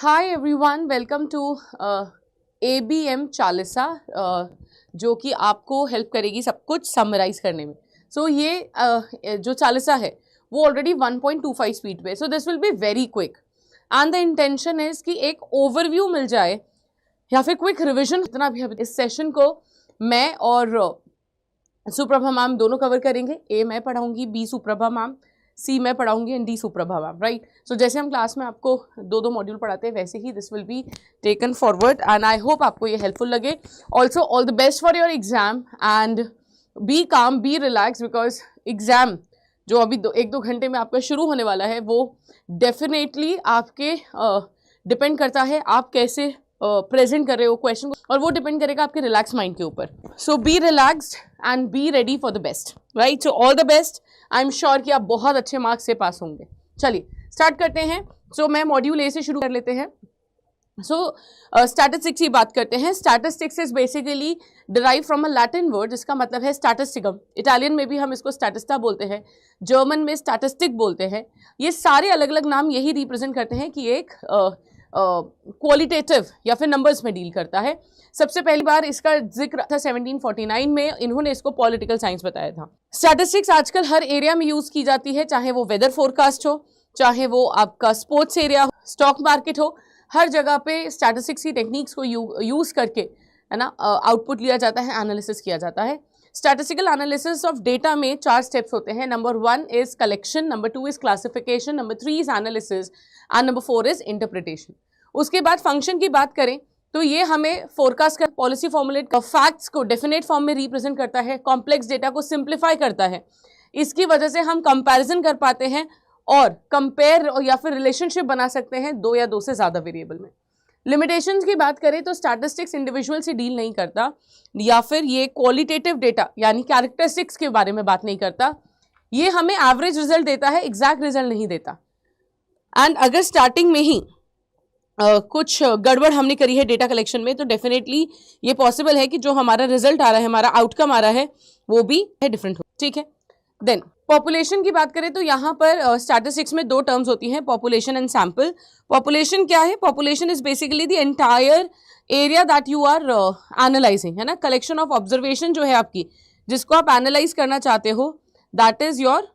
Hi everyone, welcome to ABM Chalisa जो कि आपको हेल्प करेगी सब कुछ समराइज करने में। सो ये जो चालीसा है वो ऑलरेडी 1.25 स्पीड पे, so this will be very quick and the intention is कि एक ओवरव्यू मिल जाए या फिर क्विक रिविजन। इतना भी इस सेशन को मैं और सुप्रभा मैम दोनों कवर करेंगे। ए मैं पढ़ाऊंगी, बी सुप्रभा मैम, सी मैं पढ़ाऊंगी and D Suprabha ma'am, right. So जैसे हम क्लास में आपको दो मॉड्यूल पढ़ाते हैं वैसे ही this will be taken forward and I hope आपको ये हेल्पफुल लगे। Also all the best for your exam and be calm, be relax, because exam जो अभी एक दो घंटे में आपका शुरू होने वाला है वो डेफिनेटली आपके डिपेंड करता है आप कैसे प्रेजेंट कर रहे हो क्वेश्चन को, और वो डिपेंड करेगा आपके रिलैक्स माइंड के ऊपर। So be relaxed and be ready for the best, right. So all the best. I am sure कि आप बहुत अच्छे मार्क्स से पास होंगे। चलिए स्टार्ट करते हैं। सो मैं मॉड्यूल ए से शुरू कर लेते हैं। सो स्टैटिस्टिक्स की बात करते हैं। Statistics is basically derive from a Latin word जिसका मतलब है स्टैटिस्टिकम। इटालियन में भी हम इसको स्टैटिस्टा बोलते हैं, जर्मन में स्टैटिस्टिक बोलते हैं। ये सारे अलग अलग नाम यही रिप्रेजेंट करते हैं कि एक क्वालिटेटिव या फिर नंबर्स में डील करता है। सबसे पहली बार इसका जिक्र था 1749 में, इन्होंने इसको पॉलिटिकल साइंस बताया था। स्टैटिस्टिक्स आजकल हर एरिया में यूज की जाती है, चाहे वो वेदर फोरकास्ट हो, चाहे वो आपका स्पोर्ट्स एरिया हो, स्टॉक मार्केट हो, हर जगह पे स्टैटिस्टिक्स की टेक्निक्स को यूज करके है ना आउटपुट लिया जाता है, एनालिसिस किया जाता है। स्टैटिस्टिकल एनालिसिस ऑफ डेटा में 4 स्टेप्स होते हैं। Number 1 is collection, number 2 is classification, number 3 is analysis and number 4 is interpretation. उसके बाद फंक्शन की बात करें तो ये हमें फोरकास्ट कर, पॉलिसी फॉर्मुलेट, फैक्ट्स को डेफिनेट फॉर्म में रिप्रेजेंट करता है, कॉम्प्लेक्स डेटा को सिंप्लीफाई करता है। इसकी वजह से हम कंपैरिजन कर पाते हैं और कंपेयर या फिर रिलेशनशिप बना सकते हैं 2 या 2 से ज़्यादा वेरिएबल में। लिमिटेशंस की बात करें तो स्टैटिस्टिक्स इंडिविजुअल से डील नहीं करता, या फिर ये क्वालिटेटिव डेटा यानी कैरेक्टरिस्टिक्स के बारे में बात नहीं करता। ये हमें एवरेज रिजल्ट देता है, एग्जैक्ट रिजल्ट नहीं देता। एंड अगर स्टार्टिंग में ही कुछ गड़बड़ हमने करी है डेटा कलेक्शन में तो डेफिनेटली ये पॉसिबल है कि जो हमारा रिजल्ट आ रहा है, हमारा आउटकम आ रहा है, वो भी है डिफरेंट हो, ठीक है। देन पॉपुलेशन की बात करें तो यहाँ पर स्टैटिस्टिक्स में 2 टर्म्स होती हैं, पॉपुलेशन एंड सैंपल। पॉपुलेशन क्या है? Population is basically the entire area that you are analysing, है ना। कलेक्शन ऑफ ऑब्जर्वेशन जो है आपकी, जिसको आप एनालाइज करना चाहते हो, दैट इज योर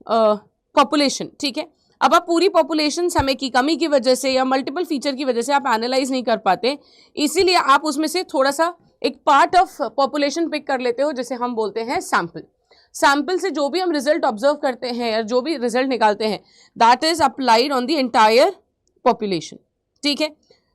पॉपुलेशन, ठीक है। अब आप पूरी पॉपुलेशन समय की कमी की वजह से या मल्टीपल फीचर की वजह से आप एनालाइज नहीं कर पाते, इसीलिए आप उसमें से थोड़ा सा एक पार्ट ऑफ पॉपुलेशन पिक कर लेते हो, जिसे हम बोलते हैं सैंपल। सैंपल से जो भी हम रिजल्ट ऑब्जर्व करते हैं या जो भी रिजल्ट निकालते हैं, that is applied on the entire population, ठीक है।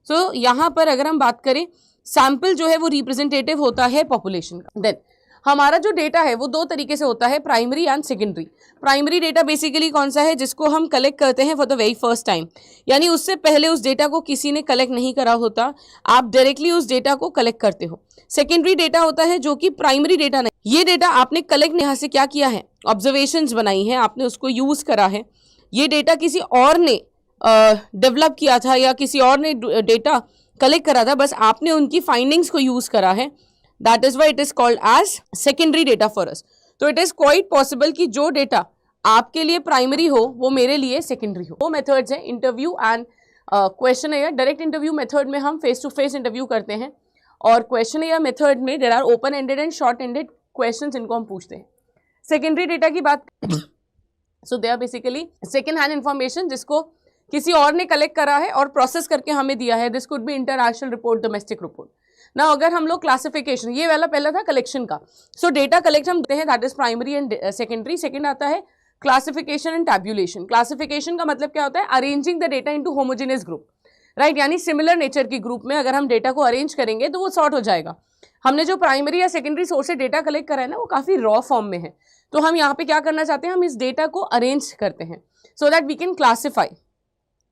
सो यहाँ पर अगर हम बात करें, सैंपल जो है वो रिप्रेजेंटेटिव होता है पॉपुलेशन का। देन हमारा जो डेटा है वो 2 तरीके से होता है, primary and secondary. Primary data basically कौन सा है? जिसको हम कलेक्ट करते हैं for the very first time, यानी उससे पहले उस डेटा को किसी ने कलेक्ट नहीं करा होता, आप डायरेक्टली उस डेटा को कलेक्ट करते हो। सेकेंडरी डेटा होता है जो कि प्राइमरी डेटा नहीं, ये डेटा आपने कलेक्ट यहाँ से क्या किया है, ऑब्जर्वेशंस बनाई हैं, आपने उसको यूज करा है। ये डेटा किसी और ने डेवलप किया था या किसी और ने डेटा कलेक्ट करा था, बस आपने उनकी फाइंडिंग्स को यूज करा है। That is why it is called as secondary data for us. तो it is quite possible कि जो डेटा आपके लिए प्राइमरी हो वो मेरे लिए सेकेंडरी हो। 2 मेथड्स हैं, interview and questionnaire. Direct interview method में हम फेस टू फेस इंटरव्यू करते हैं, और क्वेश्चन एयर मेथड में there are open ended and short ended questions, इनको हम पूछते हैं। सेकेंडरी डेटा की बात so they are basically second hand information जिसको किसी और ने कलेक्ट करा है और प्रोसेस करके हमें दिया है। This could B international report, domestic report ना। अगर हम लोग क्लासिफिकेशन, ये वाला पहला था कलेक्शन का, सो डेटा कलेक्ट हम देते हैं, that is primary and secondary. Second आता है क्लासिफिकेशन एंड टैब्यूलेशन। क्लासिफिकेशन का मतलब क्या होता है? Arranging the data into homogeneous group, right, यानी सिमिलर नेचर की ग्रुप में अगर हम डेटा को अरेंज करेंगे तो वो सॉर्ट हो जाएगा। हमने जो प्राइमरी या सेकेंडरी सोर्स से डेटा कलेक्ट करा है ना, वो काफी रॉ फॉर्म में है, तो हम यहाँ पे क्या करना चाहते हैं, हम इस डेटा को अरेंज करते हैं so that we can classify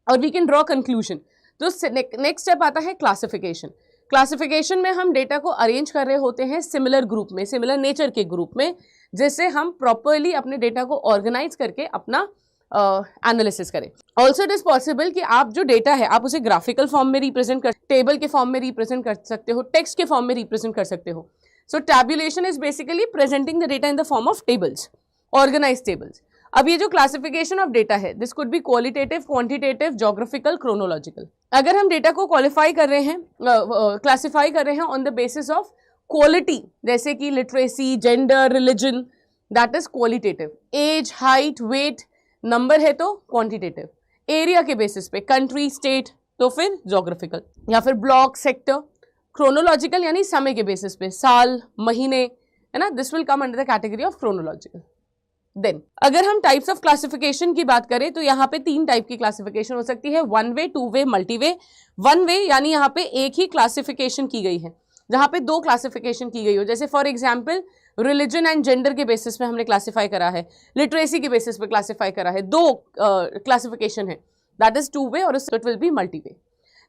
और वी कैन ड्रॉ कंक्लूजन। तो नेक्स्ट स्टेप आता है क्लासिफिकेशन। क्लासिफिकेशन में हम डेटा को अरेंज कर रहे होते हैं सिमिलर ग्रुप में, सिमिलर नेचर के ग्रुप में, जिससे हम प्रॉपरली अपने डेटा को ऑर्गेनाइज करके अपना एनालिसिस करें। ऑल्सो इट इज पॉसिबल कि आप जो डेटा है आप उसे ग्राफिकल फॉर्म में रिप्रेजेंट कर, टेबल के फॉर्म में रिप्रेजेंट कर सकते हो, टेक्स्ट के फॉर्म में रिप्रेजेंट कर सकते हो। So tabulation is basically presenting the data in the form of tables, organise tables. अब ये जो क्लासिफिकेशन ऑफ डेटा है, this could be qualitative, quantitative, geographical, chronological. अगर हम डेटा को क्वालिफाई कर रहे हैं, क्लासिफाई कर रहे हैं on the basis of quality, जैसे कि literacy, gender, religion, that is qualitative. Age, height, weight, number है तो क्वांटिटेटिव। एरिया के बेसिस पे, कंट्री, स्टेट, तो फिर ज्योग्राफिकल, या फिर ब्लॉक, सेक्टर। क्रोनोलॉजिकल यानी समय के बेसिस पे, साल, महीने, है ना, this will come under the category of chronological. Then अगर हम टाइप्स ऑफ क्लासिफिकेशन की बात करें तो यहाँ पे 3 टाइप की क्लासिफिकेशन हो सकती है, 1 वे, 2 वे, मल्टी वे। 1 वे यानी यहाँ पे एक ही क्लासिफिकेशन की गई है, जहाँ पे 2 क्लासिफिकेशन की गई हो। जैसे for example religion and gender के बेसिस पे हमने क्लासीफाई करा है, लिटरेसी के बेसिस पे क्लासीफाई करा है, 2 क्लासिफिकेशन है, दैट इज 2 वे और it will be multi way.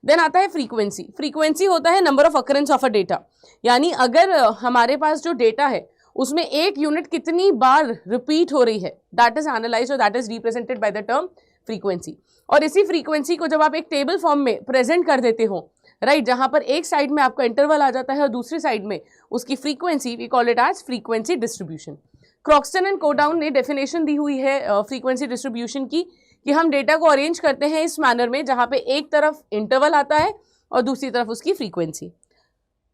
Then आता है फ्रीक्वेंसी। फ्रीक्वेंसी होता है number of occurrence of a data, यानी अगर हमारे पास जो डेटा है उसमें एक यूनिट कितनी बार रिपीट हो रही है, दैट इज एनालाइज्ड और that is represented by the term frequency. और इसी फ्रीक्वेंसी को जब आप एक टेबल फॉर्म में प्रेजेंट कर देते हो, राइट, जहां पर एक साइड में आपका इंटरवल आ जाता है और दूसरी साइड में उसकी frequency, we call it as frequency distribution. Croxton and Cowden ने डेफिनेशन दी हुई है फ्रीक्वेंसी डिस्ट्रीब्यूशन की, कि हम डेटा को अरेंज करते हैं इस मैनर में जहां पे एक तरफ इंटरवल आता है और दूसरी तरफ उसकी फ्रीक्वेंसी।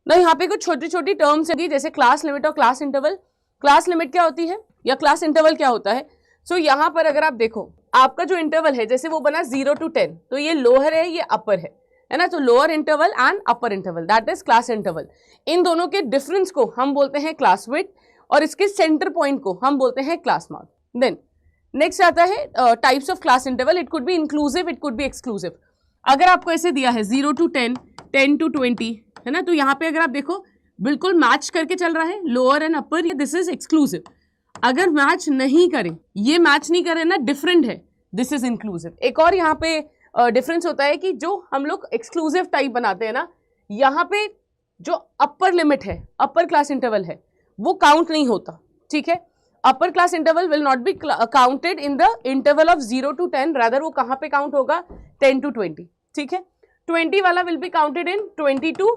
ना यहाँ पे कुछ छोटी छोटी टर्म्स है, जैसे क्लास लिमिट और क्लास इंटरवल। क्लास लिमिट क्या होती है या क्लास इंटरवल क्या होता है? सो यहाँ पर अगर आप देखो, आपका जो इंटरवल है, जैसे वो बना 0 to 10, तो ये लोअर है, ये अपर है ना, तो lower interval and upper interval, that is class interval. इन दोनों के डिफरेंस को हम बोलते हैं क्लास विड्थ और इसके सेंटर पॉइंट को हम बोलते हैं क्लास मार्क। देन नेक्स्ट आता है types of class interval. It could be inclusive, it could be exclusive. अगर आपको ऐसे दिया है 0 to 10, 10 to 20, है ना, तो यहाँ पे अगर आप देखो बिल्कुल मैच करके चल रहा है lower and upper, this is exclusive. अगर मैच नहीं करें, ये मैच नहीं करे ना, डिफरेंट है, दिस इज इंक्लूसिव। एक और यहाँ पे डिफरेंस होता है कि जो हम लोग एक्सक्लूसिव टाइप बनाते हैं ना, यहाँ पे जो अपर लिमिट है, अपर क्लास इंटरवल है, वो काउंट नहीं होता, ठीक है। Upper class interval will not be counted in the interval of 0 to 10, rather वो कहाँ पे काउंट होगा, 10 to 20, ठीक है। 20 वाला will be counted in 20 to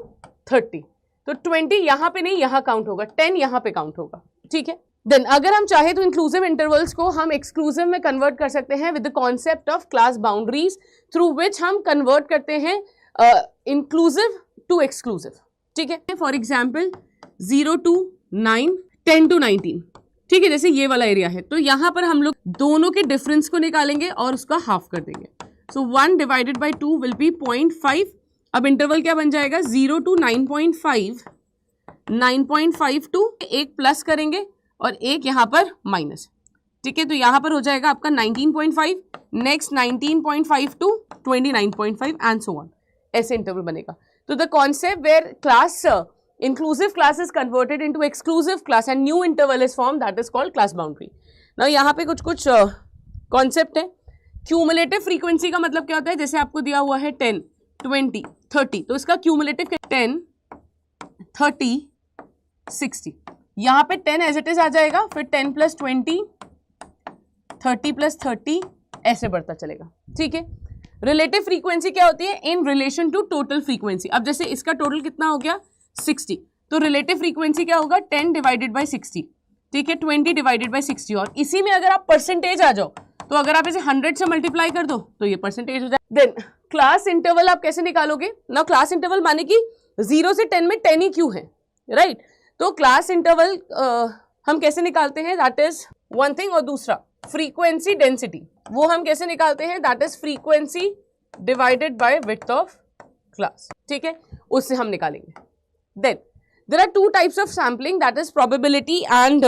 30, तो 20 यहाँ पे नहीं, यहाँ काउंट होगा, 10 यहाँ पे काउंट होगा, ठीक है। देन अगर हम चाहे तो इंक्लूसिव इंटरवल्स को हम एक्सक्लूसिव में कन्वर्ट कर सकते हैं with the concept of class boundaries, through which हम कन्वर्ट करते हैं इंक्लूसिव टू एक्सक्लूसिव, ठीक है। फॉर एग्जाम्पल 0 to 9, 10 to 19, ठीक है, जैसे ये वाला एरिया है, तो यहाँ पर हम लोग दोनों के डिफरेंस को निकालेंगे और उसका हाफ कर देंगे। सो 1 डिवाइडेड बाई 2 विल बी 0.5। अब इंटरवल क्या बन जाएगा, 0 to 9.5, 9.5 टू एक प्लस करेंगे और एक यहाँ पर माइनस, ठीक है, तो यहाँ पर हो जाएगा आपका 19.5, next 19.5 to 29.5 and so on, ऐसे इंटरवल बनेगा। तो the concept where class inclusive class is converted into exclusive class and new interval is formed, that is called class boundary. Now यहाँ पे कुछ concept है। cumulative frequency का मतलब क्या होता है, जैसे आपको दिया हुआ है 10, 20, 30, तो इसका cumulative 10, 30, 60, यहाँ पे 10 एज इट इज आ जाएगा, फिर 10 + 20, 30 + 30, ऐसे बढ़ता चलेगा, ठीक है। रिलेटिव फ्रीक्वेंसी क्या होती है, in relation to total frequency. अब जैसे इसका टोटल कितना हो गया, 60, तो रिलेटिव फ्रीक्वेंसी क्या होगा, 10 डिवाइडेड बाई 60, ठीक है, 20 डिवाइडेड बाई 60। और इसी में अगर आप परसेंटेज आ जाओ, तो अगर आप इसे 100 से मल्टीप्लाई कर दो तो ये परसेंटेज हो जाए। देन क्लास इंटरवल आप कैसे निकालोगे ना, क्लास इंटरवल माने कि 0 से 10 में 10 ही क्यों है, राइट। तो क्लास इंटरवल हम कैसे निकालते हैं, दैट इज वन थिंग। और दूसरा फ्रीक्वेंसी डेंसिटी, वो हम कैसे निकालते हैं, that is frequency divided by width of class, ठीक है, उससे हम निकालेंगे। Then there are 2 types of sampling, that is probability and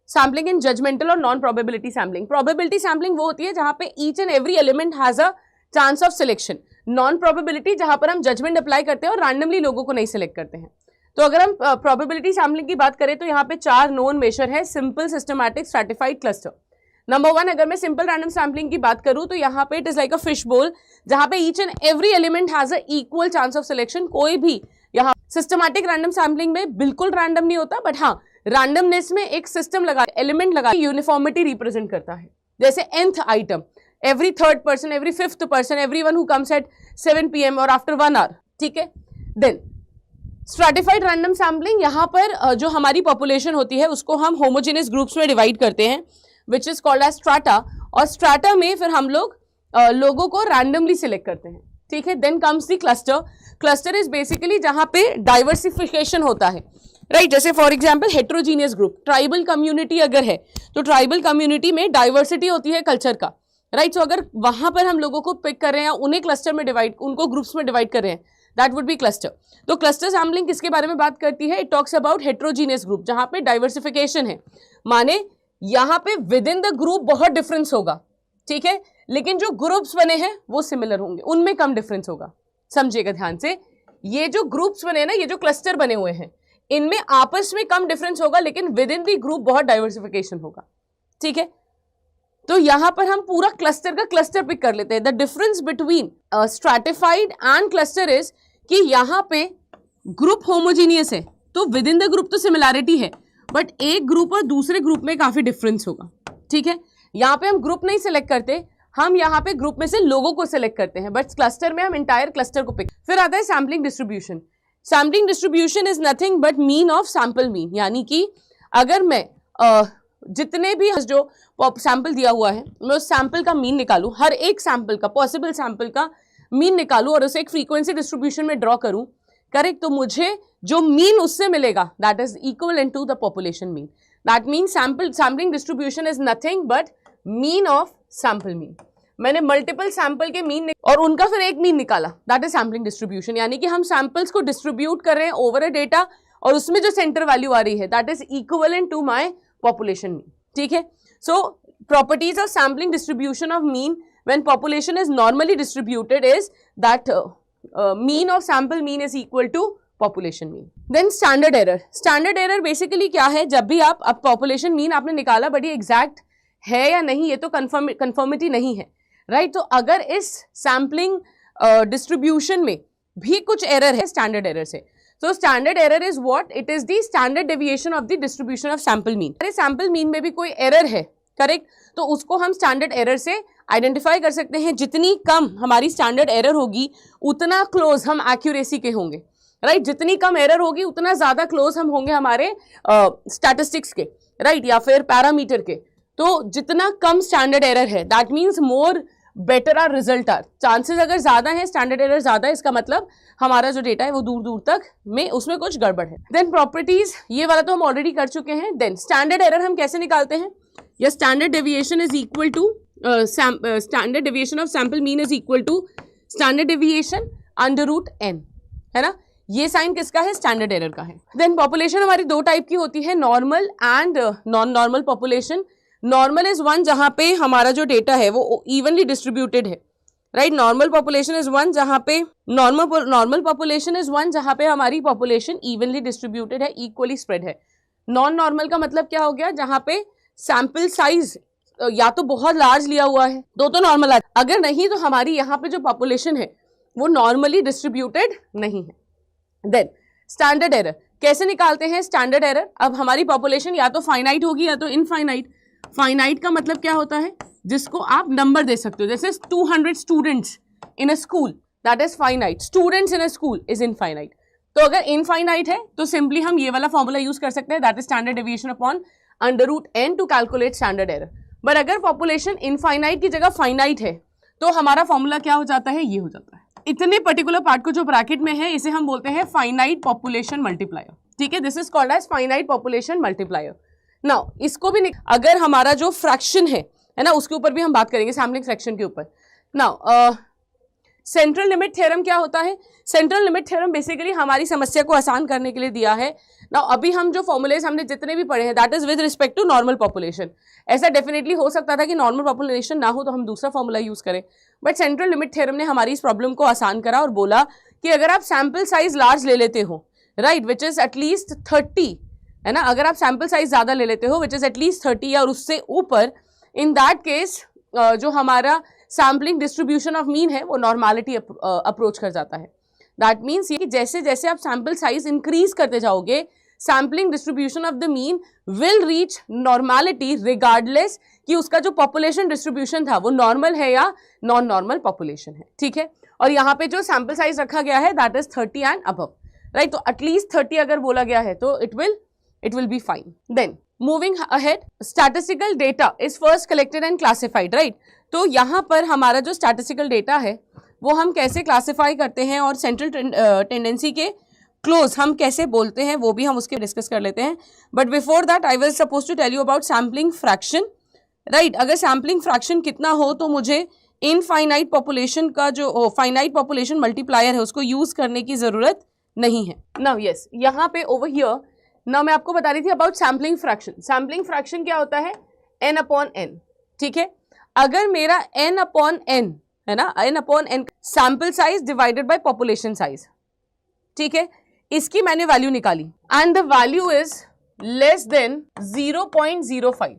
sampling in judgmental और non probability sampling. Probability sampling वो होती है जहाँ पे each and every element has a chance of selection. Non probability जहाँ पर हम judgment apply करते हैं और randomly लोगों को नहीं select करते हैं। तो अगर हम probability sampling की बात करें तो यहाँ पे 4 known measure है, simple, systematic, stratified, cluster. Number 1, अगर मैं सिंपल रैंडम सैम्पलिंग की बात करूं तो यहाँ पे it is like a fish बोल, जहाँ पे each and every element has a equal chance of selection. कोई भी यहाँ सिस्टमैटिक रैंडम सैम्पलिंग में बिल्कुल रैंडम नहीं होता, बट हाँ रैंडमनेस में एक सिस्टम लगा, एलिमेंट लगा, यूनिफॉर्मिटी रिप्रेजेंट करता है। जैसे nth item, every 3rd person, every 5th person, every one who comes at 7 PM और आफ्टर 1 hour, ठीक है। देन स्ट्रैटिफाइड रैंडम सैम्पलिंग, यहाँ पर जो हमारी पॉपुलेशन होती है उसको हम होमोजेनियस ग्रुप्स में डिवाइड करते हैं which is called as strata, और स्ट्राटा में फिर हम लोग लोगों को रैंडमली सिलेक्ट करते हैं, ठीक है। Then comes the cluster. Cluster is basically जहाँ पे डाइवर्सिफिकेशन होता है, राइट। जैसे for example heterogeneous group, tribal community अगर है तो ट्राइबल कम्युनिटी में डाइवर्सिटी होती है कल्चर का, राइट। सो अगर वहां पर हम लोगों को पिक कर रहे हैं, उन्हें क्लस्टर में डिवाइड, उनको ग्रुप्स में डिवाइड कर रहे हैं, दैट वुड बी क्लस्टर। तो क्लस्टर सैम्पलिंग किसके बारे में बात करती है? It talks about heterogeneous group, जहां पे डाइवर्सिफिकेशन है, माने यहाँ पे विद इन द ग्रुप बहुत डिफरेंस होगा, ठीक है, लेकिन जो ग्रुप्स बने हैं वो सिमिलर होंगे, उनमें कम डिफरेंस होगा। समझिएगा ध्यान से, ये जो ग्रुप्स बने ना, ये जो क्लस्टर बने हुए हैं, इनमें आपस में कम डिफरेंस होगा, लेकिन विद इन द ग्रुप बहुत डाइवर्सिफिकेशन होगा, ठीक है। तो यहां पर हम पूरा क्लस्टर का क्लस्टर पिक कर लेते हैं। The difference between stratified and cluster is कि यहाँ पे ग्रुप होमोजीनियस है, तो विद इन द ग्रुप तो सिमिलैरिटी है, बट एक ग्रुप और दूसरे ग्रुप में काफी डिफरेंस होगा, ठीक है। यहाँ पे हम ग्रुप नहीं सिलेक्ट करते, हम यहाँ पे ग्रुप में से लोगों को सिलेक्ट करते हैं, बट क्लस्टर में हम इंटायर क्लस्टर को पिक। फिर आता है sampling distribution. Sampling distribution is nothing but mean of sample mean, यानी कि अगर मैं जितने भी जो सैंपल दिया हुआ है मैं उस सैंपल का मीन निकालूं, हर एक सैंपल का, पॉसिबल सैंपल का मीन निकालूं और उसे एक फ्रीक्वेंसी डिस्ट्रीब्यूशन में ड्रॉ करूं, करेक्ट, तो मुझे जो मीन उससे मिलेगा that is equal to the population mean. That mean sampling distribution is nothing but mean of sample mean. मैंने मल्टीपल सैंपल के मीन और उनका फिर एक मीन निकाला, दैट इज सैम्पलिंग डिस्ट्रीब्यूशन। यानी कि हम सैंपल्स को डिस्ट्रीब्यूट कर रहे हैं ओवर अ डेटा और उसमें जो सेंटर वैल्यू आ रही है that is equivalent to my population mean, ठीक है। So properties of sampling distribution of mean when population is normally distributed is that mean of sample mean is equal to population mean. Then standard error. Standard error basically क्या है? जब भी आप अब population mean आपने निकाला but ये exact है या नहीं, ये तो कंफर्मिटी नहीं है, राइट। तो अगर इस सैम्पलिंग डिस्ट्रीब्यूशन में भी कुछ एरर है स्टैंडर्ड एरर से, so standard error is what? It is the standard deviation of the distribution of sample mean. अरे सैम्पल मीन में भी कोई एरर है, करेक्ट, तो उसको हम स्टैंडर्ड एरर से आइडेंटिफाई कर सकते हैं। जितनी कम हमारी स्टैंडर्ड एरर होगी उतना क्लोज हम एक्यूरेसी के होंगे, राइट। जितनी कम एरर होगी उतना ज्यादा क्लोज हम होंगे हमारे स्टैटिस्टिक्स के, राइट, या फिर पैरामीटर के। तो जितना कम स्टैंडर्ड एरर है that means more better our result are. Chances अगर ज्यादा है, स्टैंडर्ड एरर ज्यादा है, इसका मतलब हमारा जो डेटा है वो दूर दूर तक में उसमें कुछ गड़बड़ है। देन प्रॉपर्टीज, ये वाला तो हम ऑलरेडी कर चुके हैं। देन स्टैंडर्ड एरर हम कैसे निकालते हैं? या standard deviation is equal to standard deviation of sample mean is equal to standard deviation under root n, है ना। ये साइन किसका है? स्टैंडर्ड एरर का है। देन पॉपुलेशन हमारी दो टाइप की होती है, normal and non normal population. Normal is one जहां पे हमारा जो डेटा है वो इवनली डिस्ट्रीब्यूटेड है, right. Normal population is one जहां पे नॉर्मल पॉपुलेशन इज वन जहां पे हमारी पॉपुलेशन इवनली डिस्ट्रीब्यूटेड है, इक्वली स्प्रेड है। नॉन नॉर्मल का मतलब क्या हो गया? जहां पे सैंपल साइज या तो बहुत लार्ज लिया हुआ है तो नॉर्मल है, अगर नहीं तो हमारी यहाँ पे जो पॉपुलेशन है वो नॉर्मली डिस्ट्रीब्यूटेड नहीं है। देन स्टैंडर्ड एरर कैसे निकालते हैं? स्टैंडर्ड एरर, अब हमारी पॉपुलेशन या तो फाइनाइट होगी या तो इनफाइनाइट। फाइनाइट का मतलब क्या होता है? जिसको आप नंबर दे सकते हो, जैसे 200 students in a school, that is finite. Students in a school is infinite. तो अगर इनफाइनाइट है तो सिंपली हम ये वाला फॉर्मूला यूज कर सकते हैं, that is standard deviation upon under root n to calculate standard error. But अगर पॉपुलेशन इनफाइनाइट की जगह फाइनाइट है तो हमारा फॉर्मूला क्या हो जाता है? ये हो जाता है। इतने पर्टिकुलर पार्ट को जो ब्रैकेट में है इसे हम बोलते हैं फाइनाइट पॉपुलेशन मल्टीप्लायर, ठीक है। This is called as finite population multiplier. Now इसको भी अगर हमारा जो फ्रैक्शन है ना, उसके ऊपर भी हम बात करेंगे, सैम्पलिंग फ्रैक्शन के ऊपर। नाउ सेंट्रल लिमिट थ्योरम क्या होता है? सेंट्रल लिमिट थ्योरम बेसिकली हमारी समस्या को आसान करने के लिए दिया है। नाउ अभी हम जो फॉर्मूलेज हमने जितने भी पढ़े हैं that is with respect to normal population. ऐसा डेफिनेटली हो सकता था कि नॉर्मल पॉपुलेशन ना हो तो हम दूसरा फॉर्मूला यूज करें, बट सेंट्रल लिमिट थ्योरम ने हमारी इस प्रॉब्लम को आसान करा और बोला कि अगर आप सैंपल साइज लार्ज ले लेते हो, राइट, विच इज एटलीस्ट 30, है ना, अगर आप सैंपल साइज ज्यादा ले लेते हो विच इज एटलीस्ट 30 या उससे ऊपर, इन दैट केस जो हमारा सैम्पलिंग डिस्ट्रीब्यूशन ऑफ मीन है वो नॉर्मलिटी अप्रोच कर जाता है। दैट मीन्स ये कि जैसे जैसे आप सैंपल साइज इंक्रीज करते जाओगे sampling distribution of the mean will reach normality regardless कि उसका जो पॉपुलेशन डिस्ट्रीब्यूशन था वो नॉर्मल है या नॉन नॉर्मल पॉपुलेशन है, ठीक है। और यहाँ पे जो सैंपल साइज रखा गया है that is 30 and above. Right, तो एटलीस्ट 30 अगर बोला गया है तो it will be fine. Then moving ahead, statistical data is first collected and classified, right. तो यहाँ पर हमारा जो स्टैटिस्टिकल डेटा है वो हम कैसे क्लासिफाई करते हैं और सेंट्रल टेंडेंसी के क्लोज हम कैसे बोलते हैं वो भी हम उसके डिस्कस कर लेते हैं. But before that I will suppose to tell you about sampling fraction, right. अगर सैम्पलिंग फ्रैक्शन कितना हो तो मुझे इनफाइनाइट पॉपुलेशन का जो फाइनाइट पॉपुलेशन मल्टीप्लायर है उसको यूज करने की जरूरत नहीं है. नाउ यस, यहाँ पे ओवर हियर नाउ मैं आपको बता रही थी about sampling fraction. Sampling fraction क्या होता है? n अपॉन n, ठीक है. अगर मेरा n अपॉन n है ना, n upon n sample size divided by population size, ठीक है, इसकी मैंने वैल्यू निकाली and the value is less than 0.05,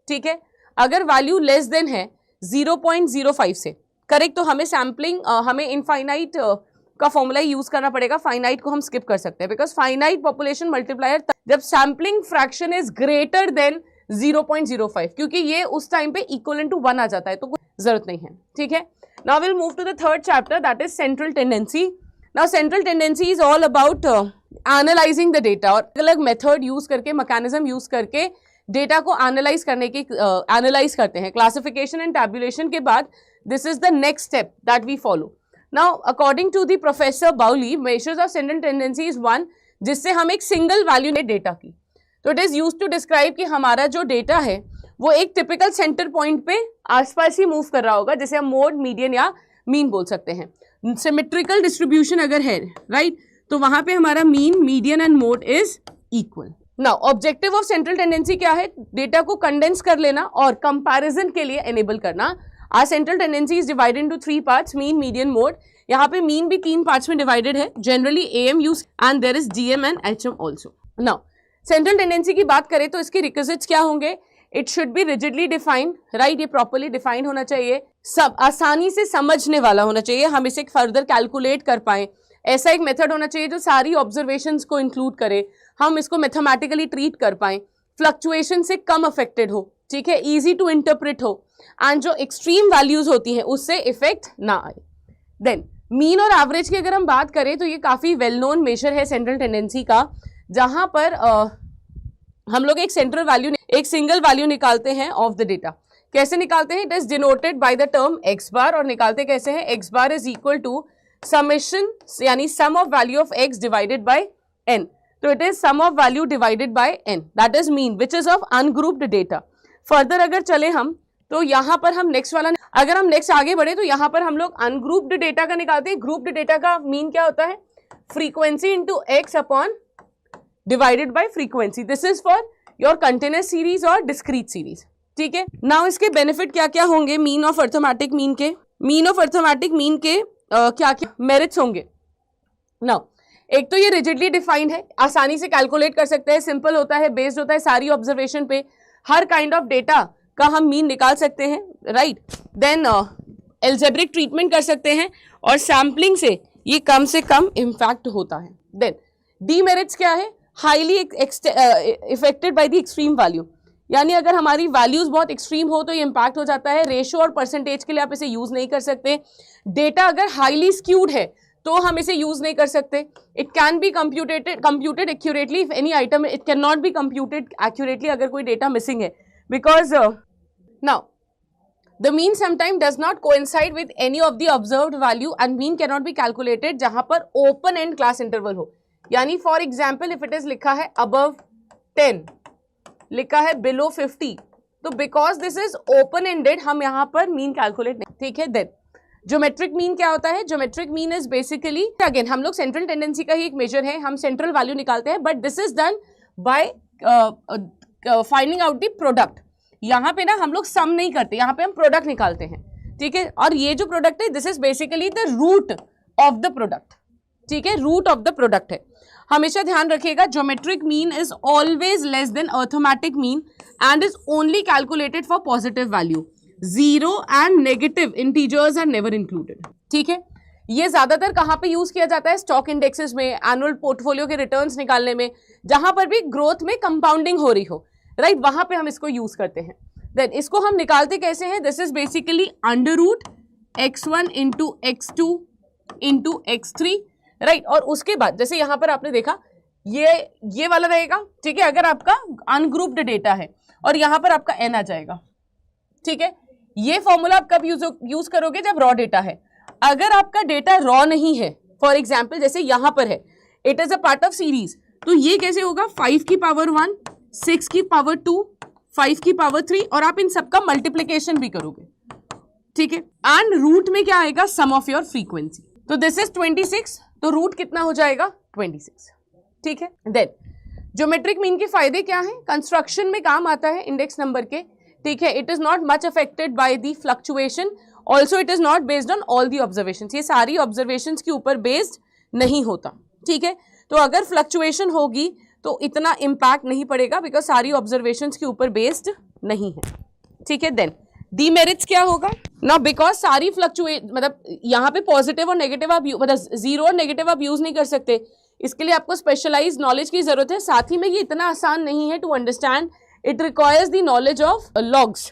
ठीक है. अगर वैल्यू लेस देन है 0.05 से, करेक्ट, तो हमें सैम्पलिंग हमें इनफाइनाइट का फॉर्मूला यूज करना पड़ेगा. फाइनाइट को हम स्किप कर सकते हैं बिकॉज फाइनाइट पॉपुलेशन मल्टीप्लायर जब sampling fraction is greater than 0.05, क्योंकि ये उस टाइम पे इक्वलेंट टू 1 आ जाता है तो कोई जरूरत नहीं है, ठीक है. Now will move to the third chapter, that is central tendency. Now central tendency is all about analysing the data, और अलग अलग मेथड यूज करके, मैकेनिज्म यूज करके डेटा को एनालाइज करने की एनालाइज करते हैं. क्लासिफिकेशन एंड टैबुलेशन के बाद this is the next step that we follow. Now according to the professor Bowley, measures of central tendency is one, जिससे हम एक सिंगल वैल्यू ने डेटा की, तो it is used to describe कि हमारा जो डेटा है वो एक टिपिकल सेंटर पॉइंट पे आसपास ही मूव कर रहा होगा, जैसे हम मोड, मीडियन या मीन बोल सकते हैं. सिमेट्रिकल डिस्ट्रीब्यूशन अगर है, राइट, तो वहां पे हमारा mean, median and mode is equal. Now objective of central tendency क्या है? डेटा को कंडेंस कर लेना और कंपैरिजन के लिए एनेबल करना. Our central tendency is divided into 3 parts, mean, median, mode. यहाँ पे मीन भी 3 पार्ट्स में डिवाइडेड है, generally AM use and there is DM and HM also. Now central tendency की बात करें तो इसके रिक्विजिट्स क्या होंगे? It should be rigidly defined, right, ये प्रॉपरली डिफाइन होना चाहिए, सब आसानी से समझने वाला होना चाहिए, हम इसे फर्दर कैलकुलेट कर पाएं. ऐसा एक मेथड होना चाहिए जो सारी ऑब्जर्वेशंस को इंक्लूड करे, हम इसको मैथमेटिकली ट्रीट कर पाएं, फ्लक्चुएशन से कम अफेक्टेड हो, ठीक है, इजी टू इंटरप्रेट हो, एंड जो एक्सट्रीम वैल्यूज होती हैं उससे इफेक्ट ना आए. देन मीन और एवरेज की अगर हम बात करें तो ये काफ़ी वेल नोन मेजर है सेंट्रल टेंडेंसी का, जहाँ पर हम लोग एक सेंट्रल वैल्यू, एक सिंगल वैल्यू निकालते हैं ऑफ द डेटा. कैसे निकालते हैं? It is denoted by the term x bar, और निकालते कैसे हैं? x bar is equal to summation, यानी sum of value of x divided by n. तो it is sum of value divided by n, that is mean, which is of ungrouped data. Further अगर चले हम तो यहाँ पर हम next वाला, अगर हम नेक्स्ट आगे बढ़े तो यहाँ पर हम लोग अनग्रुप्ड डेटा का निकालते हैं. ग्रुप्ड डेटा का मीन क्या होता है? Frequency into x upon divided by frequency. This is for your continuous series और डिस्क्रीट सीरीज, ठीक है. नाउ इसके बेनिफिट क्या क्या होंगे मीन ऑफ अर्थमेटिक मीन के? मीन ऑफ अर्थमेटिक मीन के क्या क्या मेरिट्स होंगे? नाउ एक तो ये रिजिडली डिफाइंड है, आसानी से कैलकुलेट कर सकते हैं, सिंपल होता है, बेस्ड होता है सारी ऑब्जर्वेशन पे, हर काइंड ऑफ डेटा का हम मीन निकाल सकते हैं, राइट. देन एल्जेब्रिक ट्रीटमेंट कर सकते हैं, और सैम्पलिंग से ये कम से कम इम्पैक्ट होता है. देन डीमेरिट्स क्या है? Highly affected by the extreme value, यानी अगर हमारी वैल्यूज बहुत एक्सट्रीम हो तो ये इम्पैक्ट हो जाता है. रेशियो और परसेंटेज के लिए आप इसे यूज नहीं कर सकते. डेटा अगर हाईली स्क्यूड है तो हम इसे यूज नहीं कर सकते. It can be computed accurately if any item, it can not be computed accurately अगर कोई डेटा मिसिंग है, because now the mean sometimes does not coincide with any of the observed value and mean cannot be calculated जहां पर open end class interval हो. यानी for example if it is लिखा है above 10, लिखा है below 50, तो because this is open ended हम यहाँ पर मीन कैलकुलेट नहीं, ठीक है. देन ज्योमेट्रिक मीन क्या होता है? Geometric mean is basically, again हम लोग सेंट्रल टेंडेंसी का ही एक मेजर है, हम सेंट्रल वैल्यू निकालते हैं, but this is done by finding out the product. यहाँ पे ना हम लोग सम नहीं करते, यहाँ पे हम प्रोडक्ट निकालते हैं, ठीक है. और ये जो प्रोडक्ट है this is basically the root of the product, ठीक है, रूट ऑफ द प्रोडक्ट है. हमेशा ध्यान रखिएगा geometric mean is always less than arithmetic mean and is only calculated for positive value. Zero and negative integers are never included, ठीक है. ये ज्यादातर कहाँ पे यूज किया जाता है? स्टॉक इंडेक्सेस में, एनुअल पोर्टफोलियो के रिटर्न्स निकालने में, जहां पर भी ग्रोथ में कंपाउंडिंग हो रही हो, राइट, वहां पे हम इसको यूज करते हैं. देन इसको हम निकालते कैसे हैं? This is basically under root x1 into x2 into x3 right. और उसके बाद जैसे यहां पर आपने देखा ये वाला रहेगा, ठीक है, अगर आपका अनग्रुप्ड डेटा है और यहां पर आपका n आ जाएगा, ठीक है। ये फॉर्मूला आप कब यूज करोगे, जब रॉ डेटा है। अगर आपका डेटा रॉ नहीं है, फॉर एग्जाम्पल जैसे यहां पर है, it is a part of series, तो ये कैसे होगा, 5 की पावर 1, 6 की पावर 2, 5 की पावर 3, और आप इन सबका मल्टीप्लीकेशन भी करोगे, ठीक है। एंड रूट में क्या आएगा, सम ऑफ योर फ्रीक्वेंसी, तो दिस इज 26, तो रूट कितना हो जाएगा, 26, ठीक है। देन ज्योमेट्रिक मीन के फायदे क्या है, कंस्ट्रक्शन में काम आता है इंडेक्स नंबर के, ठीक है। It is not much affected by the fluctuation, also it is not based on all the observation, ये सारी ऑब्जर्वेशन के ऊपर बेस्ड नहीं होता, ठीक है। तो अगर फ्लक्चुएशन होगी तो इतना इम्पैक्ट नहीं पड़ेगा, बिकॉज सारी ऑब्जर्वेशन के ऊपर बेस्ड नहीं है, ठीक है। देन डीमेरिट्स क्या होगा ना, बिकॉज सारी फ्लक्चुएट, मतलब यहाँ पे पॉजिटिव और नेगेटिव आप मतलब जीरो और नेगेटिव आप यूज नहीं कर सकते, इसके लिए आपको स्पेशलाइज्ड नॉलेज की जरूरत है। साथ ही में ये इतना आसान नहीं है to understand, it requires the knowledge of logs,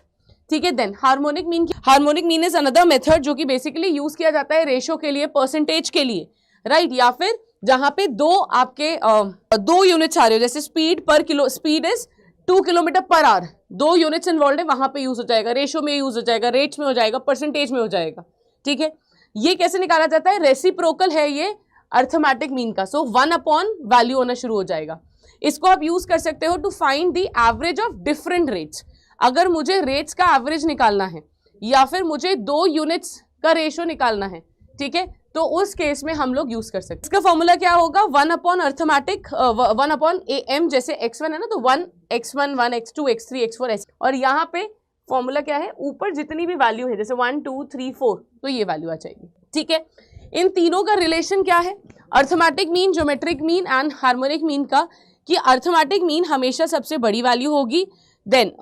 ठीक है। Then harmonic mean is another method जो कि बेसिकली यूज किया जाता है रेशो के लिए, परसेंटेज के लिए, राइट, या फिर जहां पे दो यूनिट्स आ रहे हो, जैसे स्पीड पर kilo, speed is 2 kilometre per hour, 2 units involve है, वहां पे यूज हो जाएगा, रेशो में यूज हो जाएगा, रेट्स में हो जाएगा, परसेंटेज में हो जाएगा, ठीक है। ये कैसे निकाला जाता है, रेसिप्रोकल है ये अर्थमेटिक मीन का, सो 1 अपॉन वैल्यू होना शुरू हो जाएगा। इसको आप यूज कर सकते हो to find the average of different rates. अगर मुझे रेट्स का एवरेज निकालना है या फिर मुझे 2 यूनिट्स का रेशो निकालना है, ठीक है, तो उस केस में हम लोग यूज कर सकते हैं। इसका फॉर्मूला क्या होगा, 1 अपॉन अर्थमेटिक 1 अपॉन am, जैसे x1 है ना, तो 1 x1 1 x2 x3 x4 ऐसे, और यहाँ पे फॉर्मूला क्या है, ऊपर जितनी भी वैल्यू है, जैसे 1 2 3 4, तो ये वैल्यू आ जाएगी, ठीक है। इन तीनों का रिलेशन क्या है, arithmetic mean, geometric mean and harmonic mean का, कि अर्थमेटिक मीन हमेशा सबसे बड़ी वैल्यू होगी, देन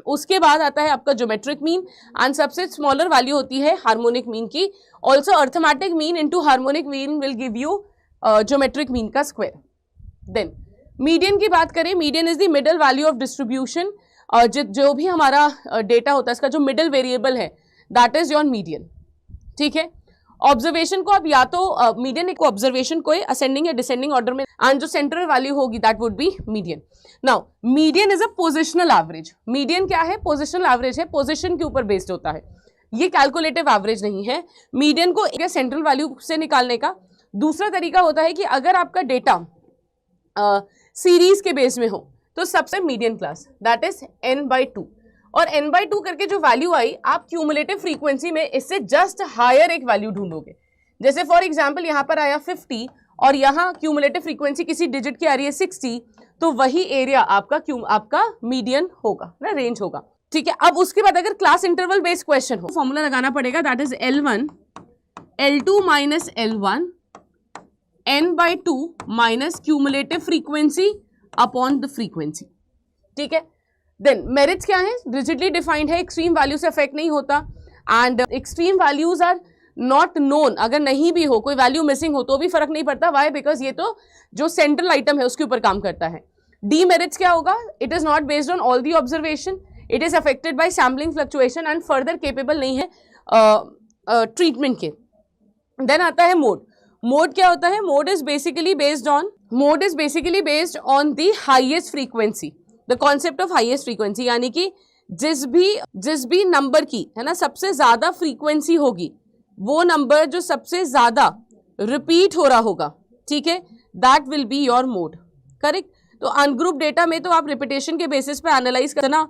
उसके बाद आता है आपका ज्योमेट्रिक मीन, एंड सबसे स्मॉलर वैल्यू होती है हार्मोनिक मीन की। Also arithmetic mean into harmonic mean will give you geometric mean का स्क्वायर। देन मीडियन की बात करें, median is the middle value of distribution, जो भी हमारा डेटा होता है इसका जो मिडल वेरिएबल है, दैट इज योर मीडियन, ठीक है। ऑब्जर्वेशन को आप या तो मीडियन को ऑब्जर्वेशन को असेंडिंग या डिसेंडिंग ऑर्डर में, एंड जो सेंट्रल वैल्यू होगी that would be median. Now median is a positional average, median क्या है, पोजिशनल एवरेज है, पोजिशन के ऊपर बेस्ड होता है, ये कैलकुलेटिव एवरेज नहीं है। मीडियन को एक सेंट्रल वैल्यू से निकालने का दूसरा तरीका होता है कि अगर आपका डेटा सीरीज के बेस में हो तो सबसे median class, that is n/2, और n/2 करके जो वैल्यू आई, आप क्यूमुलेटिव फ्रीक्वेंसी में इससे जस्ट हायर एक वैल्यू ढूंढोगे। जैसे फॉर एग्जांपल यहाँ पर आया 50 और यहाँ क्यूमुलेटिव फ्रीक्वेंसी किसी डिजिट की आ रही है 60, तो वही एरिया आपका मीडियन होगा ना, रेंज होगा, ठीक है। अब उसके बाद अगर क्लास इंटरवल बेस्ड क्वेश्चन हो, फॉर्मूला लगाना पड़ेगा, that is L1 L2 minus L1 n/2 minus cumulative frequency upon the frequency, ठीक है। देन मेरिट्स क्या है, रिजिडली डिफाइंड है, एक्सट्रीम वैल्यू से अफेक्ट नहीं होता, and extreme values are not known, अगर नहीं भी हो, कोई वैल्यू मिसिंग हो तो भी फर्क नहीं पड़ता, वाई, बिकॉज ये तो जो सेंट्रल आइटम है उसके ऊपर काम करता है। डीमेरिट्स क्या होगा, it is not based on all the observation, it is affected by sampling fluctuation and further capable नहीं है ट्रीटमेंट के। देन आता है मोड। मोड क्या होता है, mode is basically based on the highest frequency, the concept of highest frequency, यानी कि जिस भी नंबर की है ना सबसे ज्यादा फ्रीक्वेंसी होगी, वो नंबर जो सबसे ज्यादा रिपीट हो रहा होगा, ठीक है, that will be your mode, correct. तो अनग्रुप डेटा में तो आप रिपीटेशन के बेसिस पे एनालाइज करना,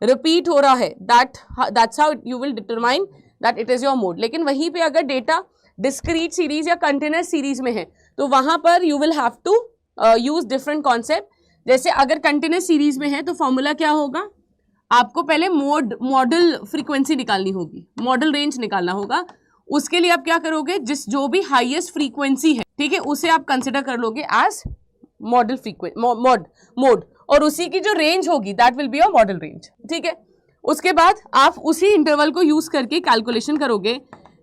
रिपीट हो रहा है, that's how you will determine that it is your mode. लेकिन वहीं पे अगर डेटा डिस्क्रीट सीरीज या कंटिन्यूअस सीरीज में है तो वहां पर you will have to use different concept. जैसे अगर कंटिन्यूअस सीरीज में है तो फॉर्मूला क्या होगा, आपको पहले मॉडल फ्रीक्वेंसी निकालनी होगी, मॉडल रेंज निकालना होगा। उसके लिए आप क्या करोगे, जो भी हाईएस्ट फ्रीक्वेंसी है, ठीक है, उसे आप कंसिडर कर लोगे एज मॉडल मोड, और उसी की जो रेंज होगी that will be your model range, ठीक है। उसके बाद आप उसी इंटरवल को यूज करके कैलकुलेशन करोगे।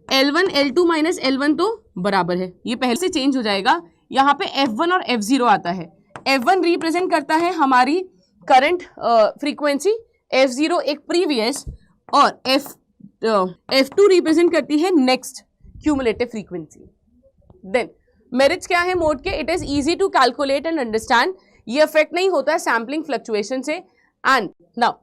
L1 L2 माइनस L1 तो बराबर है, ये पहले से चेंज हो जाएगा, यहाँ पे F1 और F0 आता है। F1 रिप्रेजेंट करता है हमारी करंट फ्रीक्वेंसी, F0 एक प्रीवियस, और F2 रिप्रेजेंट करती है next cumulative frequency. Then merits क्या है मोड के? It is easy to calculate and understand, ये अफेक्ट नहीं होता है सैम्पलिंग फ्लक्चुएशन से, and now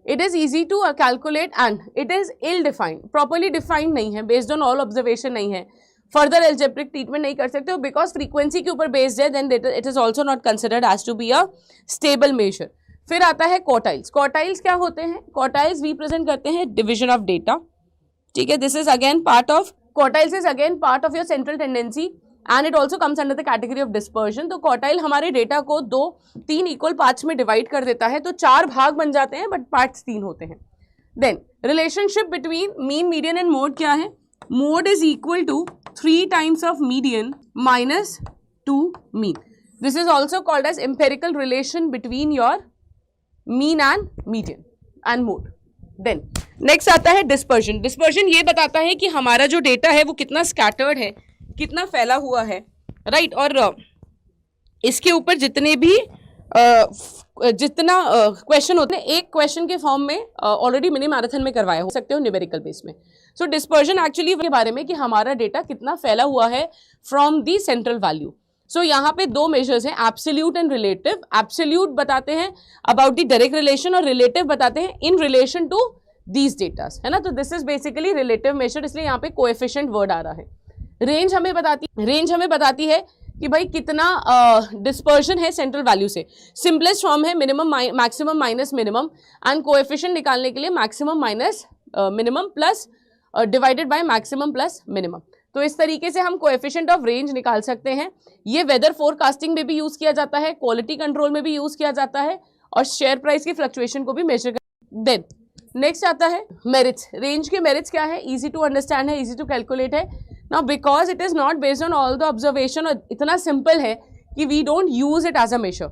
it is easy to calculate and it is ill defined, properly defined नहीं है, बेस्ड ऑन ऑल ऑब्जर्वेशन नहीं है, फर्दर एल्जेब्रिक ट्रीटमेंट नहीं कर सकते हो बिकॉज फ्रीक्वेंसी के ऊपर बेस्ड है, then it is also not considered as to be a stable measure. फिर आता है क्वार्टाइल्स। क्वार्टाइल्स क्या होते हैं? क्वार्टाइल्स रिप्रेजेंट करते हैं डिविजन ऑफ डेटा, ठीक है, this is again part of, quartiles is again part of your central tendency and it also comes under the category of dispersion. तो क्वार्टाइल हमारे डेटा को 2-3 इक्वल पार्ट्स में divide कर देता है, तो 4 भाग बन जाते हैं बट पार्ट्स 3 होते हैं। Then relationship between mean, median and mode क्या है? Mode is equal to 3 times of median minus 2 mean. This is also called as empirical relation between your mean and median and mode. Then next आता है dispersion. Dispersion ये बताता है कि हमारा जो डेटा है वो कितना scattered है, कितना फैला हुआ है, right? और इसके ऊपर जितने भी जितना क्वेश्चन होते हैं, एक क्वेश्चन के फॉर्म में ऑलरेडी मिनी मैराथन में करवाया हो सकते हो न्यूमेरिकल बेस में। सो डिस्पर्जन एक्चुअली के बारे में कि हमारा डेटा कितना फैला हुआ है फ्रॉम दी सेंट्रल वैल्यू। सो यहाँ पे 2 मेजर्स हैं, एब्सोल्यूट एंड रिलेटिव। एब्सोल्यूट बताते हैं अबाउट दी डायरेक्ट रिलेशन और रिलेटिव बताते हैं in relation to these datas, है ना। तो this is basically relative measure, इसलिए यहाँ पे कोएफिशिएंट वर्ड आ रहा है। रेंज हमें बताती है कि भाई कितना डिस्पर्शन है सेंट्रल वैल्यू से। सिंपलेस्ट फॉर्म है minimum maximum minus minimum, and coefficient निकालने के लिए maximum minus minimum plus divided by maximum plus minimum. तो इस तरीके से हम कोएफिशिएंट ऑफ रेंज निकाल सकते हैं। ये वेदर फोरकास्टिंग में भी यूज किया जाता है, क्वालिटी कंट्रोल में भी यूज किया जाता है, और शेयर प्राइस की फ्लक्चुएशन को भी मेजर कर। देन नेक्स्ट आता है मेरिट्स। रेंज के मेरिट्स क्या है? इजी टू अंडरस्टैंड है, इजी टू कैलकुलेट है। Now because it is not based on all the observation, और इतना सिंपल है कि we don't use it as a measure.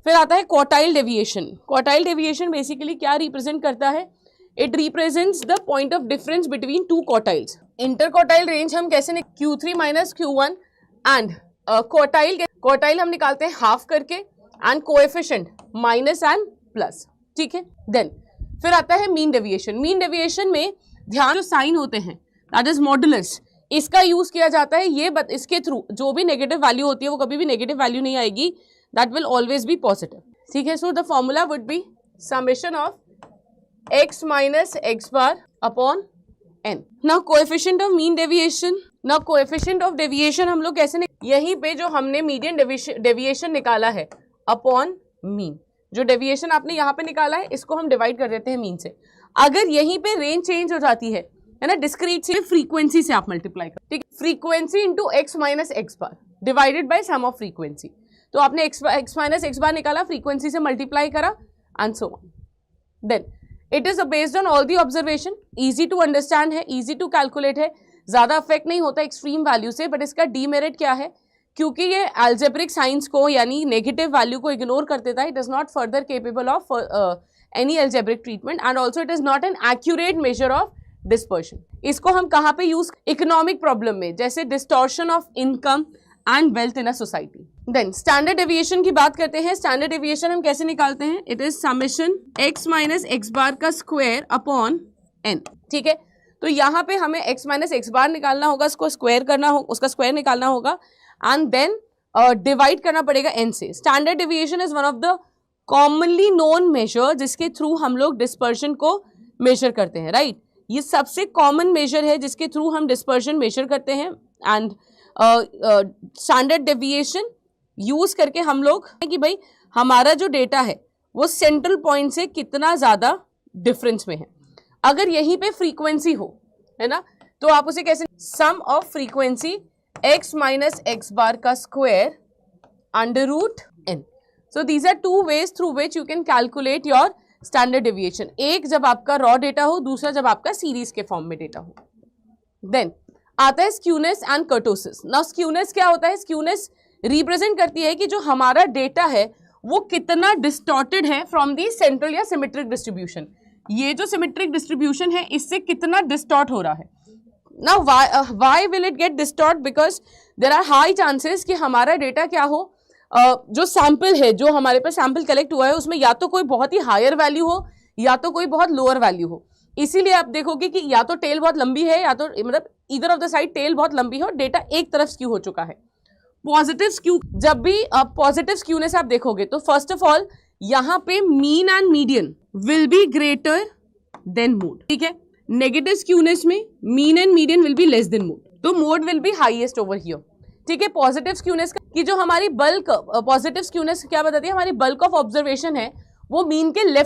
फिर आता है quartile deviation. Quartile deviation basically क्या रिप्रेजेंट करता है? It represents the point of difference between 2 quartiles. Inter quartile range हम कैसे Q3 minus Q1, and quartile हम निकालते हैं हाफ करके, and coefficient minus and plus, ठीक है। देन फिर आता है मीन डेविएशन। मीन डेविएशन में ध्यान जो साइन होते हैं दैट इज मॉडुलस, इसका यूज किया जाता है। ये इसके थ्रू जो भी नेगेटिव वैल्यू होती है वो कभी भी नेगेटिव वैल्यू नहीं आएगी, that will always be positive, ठीक है। So the formula would be summation of x minus x bar upon n. Now coefficient of mean deviation. Now coefficient of deviation हम लोग कैसे यहीं पे जो हमने मीडियन डेविएशन निकाला है अपॉन मीन, जो डेविएशन आपने यहाँ पे निकाला है इसको हम डिवाइड कर देते हैं मीन से। अगर यहीं पे रेंज चेंज हो जाती है ना, डिस्क्रीट से फ्रीक्वेंसी से आप मल्टीप्लाई कर, ठीक है। Frequency into x minus x bar divided by sum of frequency. तो आपने एक्स माइनस एक्स बार निकाला, फ्रीक्वेंसी से मल्टीप्लाई करा, and so on. Then it is based on all the observation, easy to understand है, easy to calculate है, ज्यादा affect नहीं होता एक्सट्रीम वैल्यू से। बट इसका डीमेरिट क्या है? क्योंकि ये एल्जेब्रिक साइंस को यानी नेगेटिव वैल्यू को इग्नोर कर देता है, it is not further capable of any algebraic treatment, and also it is not an accurate measure of dispersion. इसको हम कहाँ पे यूज? इकोनॉमिक प्रॉब्लम में, जैसे distortion of income and wealth in a society. Then standard deviation की बात करते हैं। स्टैंडर्ड डेविएशन हम कैसे निकालते हैं? It is summation x minus x bar का स्क्वायर अपॉन n, ठीक है। तो यहाँ पे हमें x माइनस एक्स बार निकालना होगा, उसको स्क्वायर करना होगा, उसका स्क्वायर निकालना होगा, एंड देन डिवाइड करना पड़ेगा n से। Standard deviation is one of the commonly known measure जिसके थ्रू हम लोग डिस्पर्शन को मेजर करते हैं, राइट। ये सबसे कॉमन मेजर है जिसके थ्रू हम डिस्पर्शन मेजर करते हैं, एंड स्टैंडर्ड डेविएशन यूज करके हम लोग कि भाई हमारा जो डेटा है वो सेंट्रल पॉइंट से कितना ज्यादा डिफरेंस में है। अगर यहीं पे फ्रीक्वेंसी हो, है ना, तो आप उसे कैसे? Sum of frequency x minus x bar का square under root n. So these are 2 ways through which you can calculate your standard deviation. एक जब आपका रॉ डेटा हो, दूसरा जब आपका सीरीज के फॉर्म में डेटा हो। देन आता है skewness and kurtosis. Now skewness क्या होता है? स्क्यूनेस रिप्रेजेंट करती है कि जो हमारा डेटा है वो कितना डिस्टॉर्टेड है फ्रॉम दी सेंट्रल या सिमेट्रिक डिस्ट्रीब्यूशन। ये जो सिमेट्रिक डिस्ट्रीब्यूशन है इससे कितना डिस्टॉर्ट हो रहा है। Now why will it get distort? Because there are high chances कि हमारा डेटा क्या हो, जो सैंपल है, जो हमारे पास सैंपल कलेक्ट हुआ है उसमें या तो कोई बहुत ही हायर वैल्यू हो या तो कोई बहुत लोअर वैल्यू हो। इसीलिए आप देखोगे कि या तो टेल बहुत लंबी है, या तो मतलब either of the side tail बहुत लंबी है और डेटा एक तरफ स्क्यू हो चुका है। पॉजिटिव स्क्यू, जब भी पॉजिटिव स्क्यूनेस आप देखोगे तो फर्स्ट ऑफ ऑल यहां पे mean and median will be greater than mode, ठीक है। नेगेटिव स्क्यूनेस में mean and median will be less than mode, तो mode will be highest over here, ठीक है। पॉजिटिव स्क्यूनेस की जो हमारी बल्क, पॉजिटिव स्क्यूनेस क्या बताती है, हमारी बल्क ऑफ ऑब्जर्वेशन है वो मीन के लेफ्ट